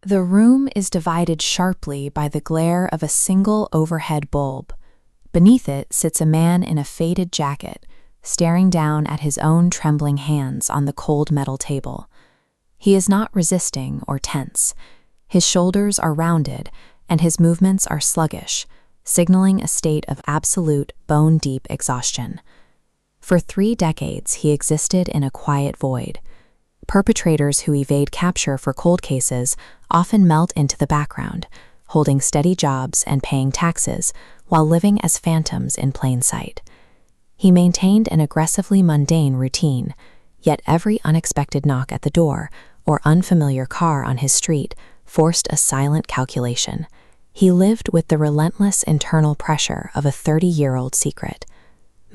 The room is divided sharply by the glare of a single overhead bulb. Beneath it sits a man in a faded jacket, staring down at his own trembling hands on the cold metal table. He is not resisting or tense. His shoulders are rounded, and his movements are sluggish, signaling a state of absolute, bone-deep exhaustion. For 3 decades, he existed in a quiet void. Perpetrators who evade capture for cold cases often melt into the background, holding steady jobs and paying taxes while living as phantoms in plain sight. He maintained an aggressively mundane routine, yet every unexpected knock at the door or unfamiliar car on his street forced a silent calculation. He lived with the relentless internal pressure of a 30-year-old secret.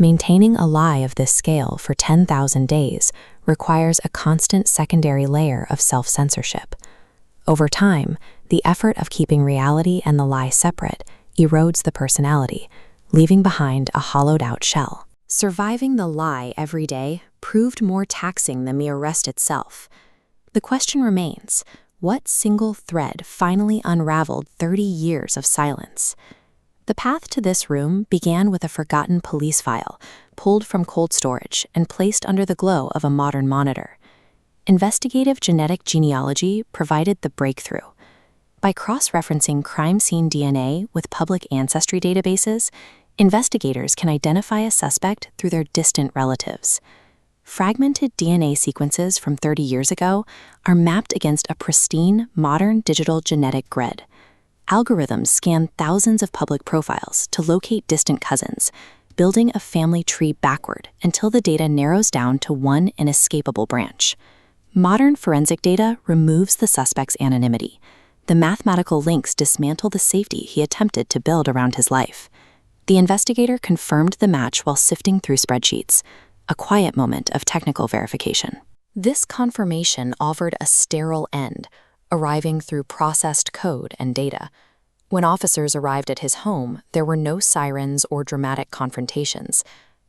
Maintaining a lie of this scale for 10,000 days requires a constant secondary layer of self-censorship. Over time, the effort of keeping reality and the lie separate erodes the personality, leaving behind a hollowed-out shell. Surviving the lie every day proved more taxing than the arrest itself. The question remains, what single thread finally unraveled 30 years of silence? The path to this room began with a forgotten police file, pulled from cold storage and placed under the glow of a modern monitor. Investigative genetic genealogy provided the breakthrough. By cross-referencing crime scene DNA with public ancestry databases, investigators can identify a suspect through their distant relatives. Fragmented DNA sequences from 30 years ago are mapped against a pristine, modern digital genetic grid. Algorithms scan thousands of public profiles to locate distant cousins, building a family tree backward until the data narrows down to one inescapable branch. Modern forensic data removes the suspect's anonymity. The mathematical links dismantle the safety he attempted to build around his life. The investigator confirmed the match while sifting through spreadsheets, a quiet moment of technical verification. This confirmation offered a sterile end, arriving through processed code and data. When officers arrived at his home, there were no sirens or dramatic confrontations.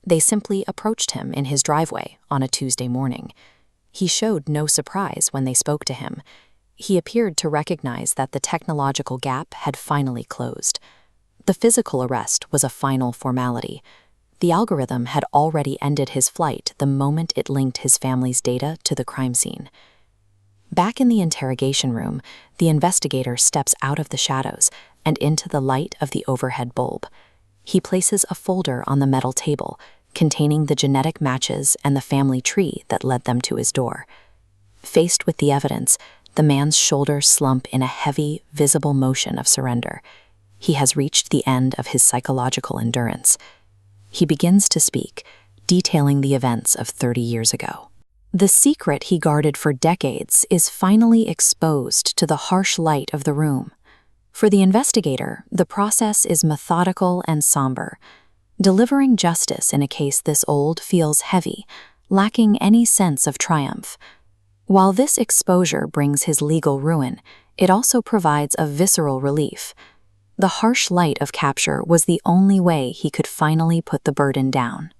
They simply approached him in his driveway on a Tuesday morning. He showed no surprise when they spoke to him. He appeared to recognize that the technological gap had finally closed. The physical arrest was a final formality. The algorithm had already ended his flight the moment it linked his family's data to the crime scene. Back in the interrogation room, the investigator steps out of the shadows and into the light of the overhead bulb. He places a folder on the metal table containing the genetic matches and the family tree that led them to his door. Faced with the evidence, the man's shoulders slump in a heavy, visible motion of surrender. He has reached the end of his psychological endurance. He begins to speak, detailing the events of 30 years ago. The secret he guarded for decades is finally exposed to the harsh light of the room. For the investigator, the process is methodical and somber. Delivering justice in a case this old feels heavy, lacking any sense of triumph. While this exposure brings his legal ruin, it also provides a visceral relief. The harsh light of capture was the only way he could finally put the burden down.